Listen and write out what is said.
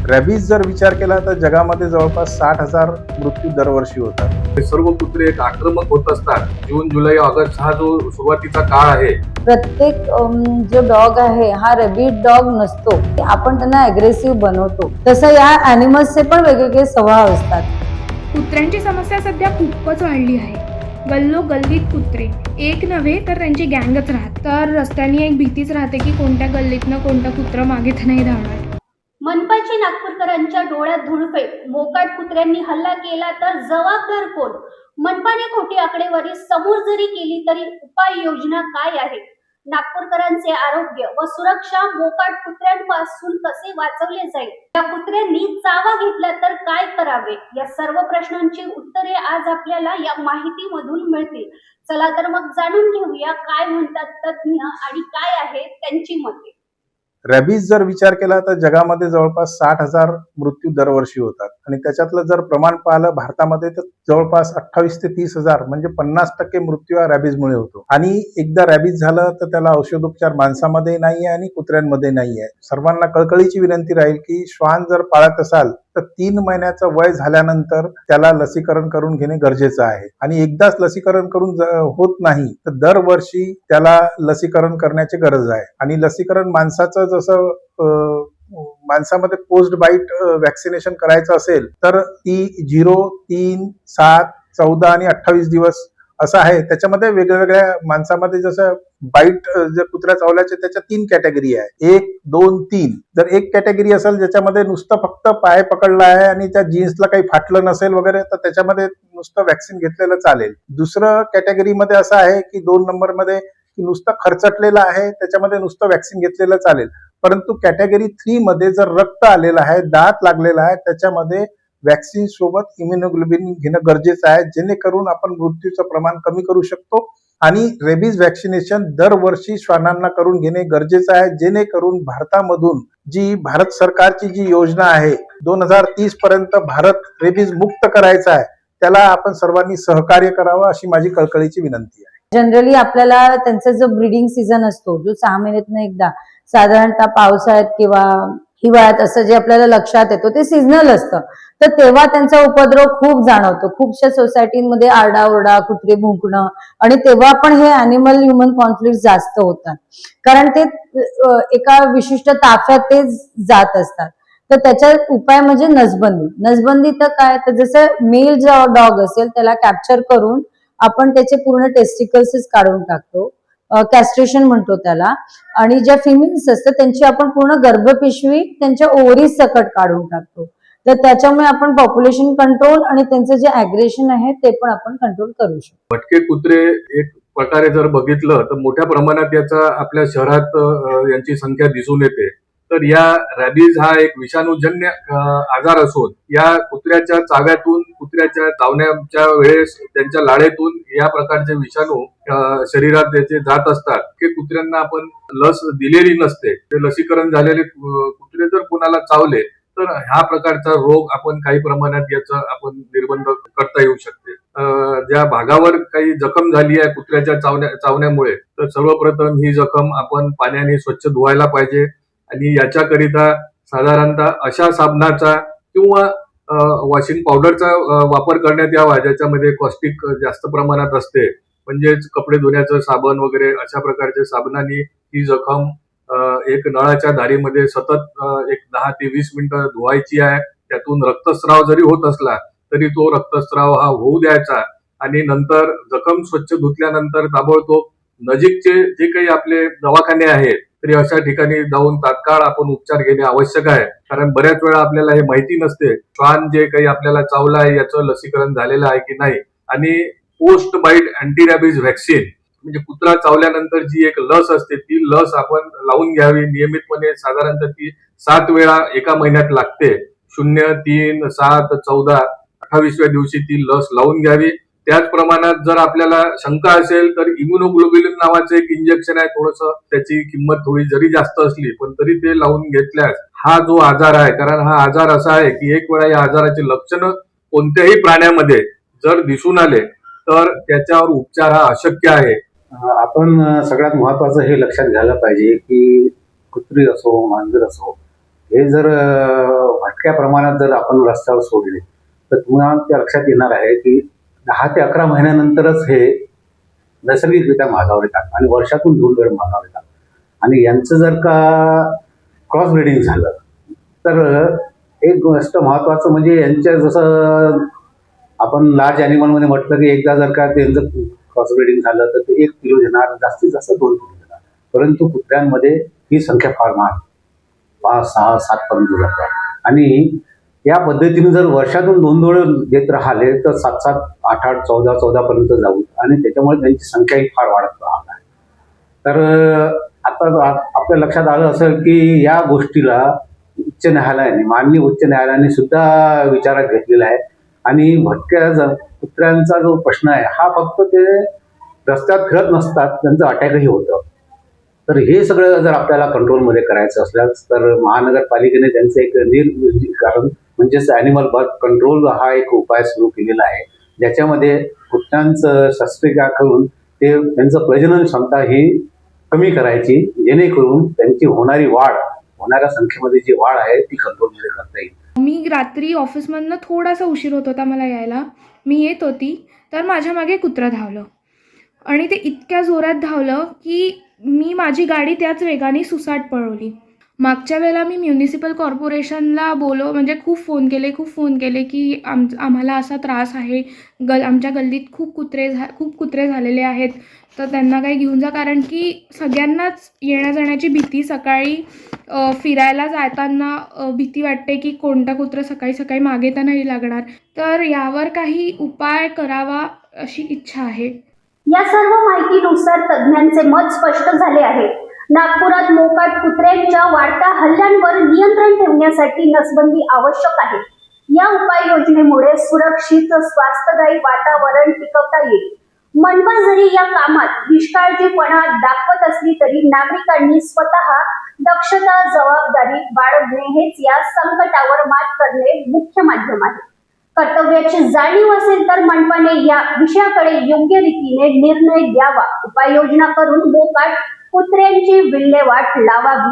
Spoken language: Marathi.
रॅबीज जर विचार केला तर जगामध्ये जवळपास 60,000 मृत्यू दरवर्षी होतात. हे सर्व कुत्रे एक आक्रमक होत असतात. जून, जुलै, ऑगस्ट हा जो सुरुवातीचा काळ आहे, प्रत्येक जो डॉग आहे हा रॅबिट डॉग नसतो. आपण त्यांना अग्रेसिव्ह बनवतो. तसं या अॅनिमल्सचे पण वेगवेगळे स्वभाव असतात. कुत्र्यांची समस्या सध्या खूपच वाढली आहे. गल्लोगल्लीत कुत्रे एक नव्हे तर त्यांची गँगच राहते. तर रस्त्याने एक भीतीच राहते की कोणत्या गल्लीतनं कोणता कुत्रा मागे तर नाही धावणार. मनपाची नागपूरकरांच्या डोळ्यात धुळफेक. मोकाट कुत्र्यांनी हल्ला केला तर जबाबदार कोण? मनपाने खोटी आकडेवारी समोर जरी केली तरी उपाययोजना काय आहे? नागपूरकरांचे आरोग्य व सुरक्षा मोकाट कुत्र्यांपासून कसे वाचवले जाईल? या कुत्र्यांनी चावा घेतला तर काय करावे? या सर्व प्रश्नांची उत्तरे आज आपल्याला या माहितीमधून मिळतील. चला तर मग जाणून घेऊया काय म्हणतात तज्ज्ञ आणि काय आहे त्यांची मते. रॅबीज जर विचार केला तर जगामध्ये जवळपास 60,000 मृत्यू दरवर्षी होतात आणि त्याच्यातलं जर प्रमाण पाहिलं भारतामध्ये तर जवळपास 28 ते 30,000 म्हणजे 50% मृत्यू हा रॅबीजमुळे होतो. आणि एकदा रॅबीज झालं तर त्याला औषधोपचार माणसामध्ये नाहीये आणि कुत्र्यांमध्ये नाहीये. सर्वांना कळकळीची विनंती राहील की श्वान जर पाळत असाल तर 3 महिन्याचं वय झाल्यानंतर त्याला लसीकरण करून घेणे गरजेचं आहे. आणि एकदाच लसीकरण करून होत नाही तर दरवर्षी त्याला लसीकरण करण्याची गरज आहे. आणि लसीकरण माणसाचं जसं माणसामध्ये पोस्ट बाईट वॅक्सिनेशन करायचं असेल तर ती 0, 3, 7, 14 आणि 28 दिवस असं आहे. त्याच्यामध्ये वेगवेगळ्या माणसामध्ये जसं बाईट जे कुत्र्या चावल्याचे त्याच्या 3 कॅटेगरी आहे. 1, 2, 3. जर एक कॅटेगरी असेल ज्याच्यामध्ये नुसतं फक्त पाय पकडला आहे आणि त्या जीन्सला काही फाटलं नसेल वगैरे तर त्याच्यामध्ये नुसतं वॅक्सिन घेतलेलं चालेल. दुसरं कॅटेगरीमध्ये असं आहे की 2 नंबरमध्ये की नुसतं खरचटलेलं आहे त्याच्यामध्ये नुसतं वॅक्सिन घेतलेलं चालेल. परंतु कॅटेगरी 3 मध्ये जर रक्त आलेलं आहे, दात लागलेला आहे, त्याच्यामध्ये वॅक्सिन सोबत इम्युनोग्लोबिन घेणं गरजेचं आहे, जेणेकरून आपण मृत्यूचं प्रमाण कमी करू शकतो. आणि रेबीज वॅक्सिनेशन दरवर्षी श्वानांना करून घेणे गरजेचं आहे, जेणेकरून भारतामधून जी भारत सरकारची जी योजना आहे 2030 पर्यंत भारत रेबीज मुक्त करायचा आहे, त्याला आपण सर्वांनी सहकार्य करावं अशी माझी कळकळीची विनंती आहे. जनरली आपल्याला त्यांचा जो ब्रीडिंग सीझन असतो जो 6 महिन्यातून एकदा साधारणतः पावसाळ्यात किंवा हिवाळ्यात असं जे आपल्याला लक्षात येतो ते सीझनल असतं. तर तेव्हा त्यांचा उपद्रव खूप जाणवतो. खूपशा सोसायटीमध्ये आरडाओरडा, कुत्रे भुंकणं आणि तेव्हा पण हे अॅनिमल ह्युमन कॉन्फ्लिक्ट जास्त होतात. कारण ते एका विशिष्ट ताफ्यात ते जात असतात. तर त्याचा उपाय म्हणजे नसबंदी. नसबंदी तर काय, तर जसं मेल जो डॉग असेल त्याला कॅप्चर करून आपण त्याचे पूर्ण टेस्टिकल्स काढून टाकतो, कॅस्ट्रेशन म्हणतो त्याला. आणि ज्या फिमेल्स असतात त्यांची आपण पूर्ण गर्भपिशवी त्यांच्या ओव्हरीज सकट काढून टाकतो. तर त्याच्यामुळे आपण पॉप्युलेशन कंट्रोल आणि त्यांचं जे अग्रेशन आहे ते पण आपण कंट्रोल करू शकतो. भटके कुत्रे एक प्रकारे जर बघितलं तर मोठ्या प्रमाणात याचा आपल्या शहरात यांची संख्या दिसून येते. तर या रॅबीज हा एक विषाणूजन्य आजार असून या कुत्र्याच्या चाव्यातून, कुत्र्याच्या चावण्याच्या वेळेस त्यांच्या लाळेतून या प्रकारचे विषाणू शरीरात त्याचे जात असतात. की कुत्र्यांना आपण लस दिलेली नसते, ते लसीकरण झालेले कुत्रे जर कोणाला चावले तर ह्या प्रकारचा रोग आपण काही प्रमाणात याचा आपण निर्बंध करता येऊ शकते. ज्या भागावर काही जखम झाली आहे कुत्र्याच्या चावण्यामुळे तर सर्वप्रथम ही जखम आपण पाण्याने स्वच्छ धुवायला पाहिजे. आणि याच्याकरिता साधारणतः अशा साबणाचा किंवा वॉशिंग पावडरचा वापर करण्यात यावा ज्याच्यामध्ये कॉस्टिक जास्त प्रमाणात असते. म्हणजेच कपडे धुण्याचं साबण वगैरे अशा प्रकारच्या साबणाने ही जखम एक नळाच्या धारीमध्ये सतत एक 10 ते 20 मिनिटं धुवायची आहे. त्यातून रक्तस्राव जरी होत असला तरी तो रक्तस्राव हा होऊ द्यायचा. आणि नंतर जखम स्वच्छ धुतल्यानंतर ताबडतोब नजीकचे जे काही आपले दवाखाने आहेत तरी अशा ठिकाणी जाऊन तात्काळ आपण उपचार घेणे आवश्यक आहे. कारण बऱ्याच वेळा आपल्याला हे माहिती नसते श्वान जे काही आपल्याला चावलं आहे याचं लसीकरण झालेलं आहे की नाही. आणि post bite anti rabies vaccine म्हणजे कुत्रा चावल्यानंतर जी एक लस असते ती लस आपण लावून घ्यावी नियमितपणे. साधारणतः ती 7 वेळा एका महिन्यात लागते. 0, 3, 7, 14, 28व्या दिवशी ती लस लावून घ्यावी. त्याच प्रमाणात जर आपल्याला शंका असेल तर इम्युनोग्लोबिन नावाचं एक इंजेक्शन आहे. थोडंसं त्याची किंमत थोडी जरी जास्त असली पण तरी ते लावून घेतल्यास हा जो आजार आहे, कारण हा आजार असा आहे की एक वेळा या आजाराची लक्षणं कोणत्याही प्राण्यामध्ये जर दिसून आले तर त्याच्यावर उपचार हा अशक्य आहे. आपण सगळ्यात महत्वाचं हे लक्षात घ्यायला पाहिजे की कुत्री असो, मांजर असो, हे जर भटक्या प्रमाणात जर आपण रस्त्यावर सोडले तर तुम्हाला ते लक्षात येणार आहे की 10 ते 11 महिन्यानंतरच हे नैसर्गिकरित्या मागावर येतात आणि वर्षातून 2 वेळ मागावर येतात. आणि यांचं जर का क्रॉस ब्रीडिंग झालं तर एक गोष्ट महत्त्वाचं म्हणजे यांच्या जसं आपण लार्ज ॲनिमलमध्ये म्हटलं की एकदा जर का त्यांचं क्रॉस ब्रीडिंग झालं तर ते 1 किलो देणार, जास्तीत जास्त 2 किलो देणार. परंतु कुत्र्यांमध्ये ही संख्या फार महाग 5, 6, 7 पर्यंत जातात. आणि या पद्धतीने जर वर्षातून 2 वेळ देत राहिले तर 7, 7, 8, 8, 14, 14 पर्यंत जाऊ आणि त्याच्यामुळे त्यांची संख्याही फार वाढत राहणार आहे. तर आता आपल्या लक्षात आलं असेल की या गोष्टीला उच्च न्यायालयाने, माननीय उच्च न्यायालयाने सुद्धा विचारात घेतलेला आहे. आणि भटक्या कुत्र्यांचा जो प्रश्न आहे हा फक्त ते रस्त्यात फिरत नसतात, त्यांचं अटॅकही होतं. तर हे सगळं जर आपल्याला कंट्रोलमध्ये करायचं असल्यास तर महानगरपालिकेने त्यांचं एक निर्विकारण म्हणजेच ॲनिमल बर्थ कंट्रोल हा एक उपाय सुरू केलेला आहे, ज्याच्यामध्ये कुत्र्यांचं शस्त्रक्रिया करून ते त्यांचं प्रजनन क्षमता ही कमी करायची, जेणेकरून त्यांची होणाऱ्या संख्येमध्ये जी वाढ आहे ती कंट्रोलमध्ये करता येईल. मी रात्री ऑफिसमधनं थोडासा उशीर होत होता मला यायला. मी येत होती तर माझ्या मागे कुत्रं धावलं आणि ते इतक्या जोरात धावलं की मी माझी गाडी त्याच वेगाने सुसाट पळवली. मागच्या वेळेला मी म्युनिसिपल कॉर्पोरेशनला म्हणजे खूप फोन केले की आम्हाला असा त्रास आहे, आमच्या गल्लीत खूप कुत्रे झालेले आहेत, तर त्यांना काही घेऊन जा. कारण की सगळ्यांनाच येण्या जाण्याची भीती, सकाळी फिरायला जाताना भीती वाटते की कोणता कुत्रा सकाळी सकाळी मागे तर नाही लागणार. तर यावर काही उपाय करावा अशी इच्छा आहे. या सर्व माहितीनुसार तज्ज्ञांचे मत स्पष्ट झाले आहे. नागपुरात मोकाट कुत्र्यांच्या वाढत्या हल्ल्यांवर नियंत्रण ठेवण्यासाठी नसबंदी आवश्यक आहे. या उपाययोजनेमुळे सुरक्षित स्वास्थ्यदायी वातावरण टिकवता येईल. मनपा जरी या कामात निष्काळजीपणा दाखवत असली तरी नागरिकांनी स्वतः दक्षता, जबाबदारी बाळगणे हेच या संकटावर मात करणे मुख्य माध्यम आहे. कर्तव्याची जाणीव असेल तर मनपाने या विषयाकडे योग्य रीतीने निर्णय द्यावा, उपाययोजना करून मोकाट कुत्र्यांची विल्हेवाट लावावी.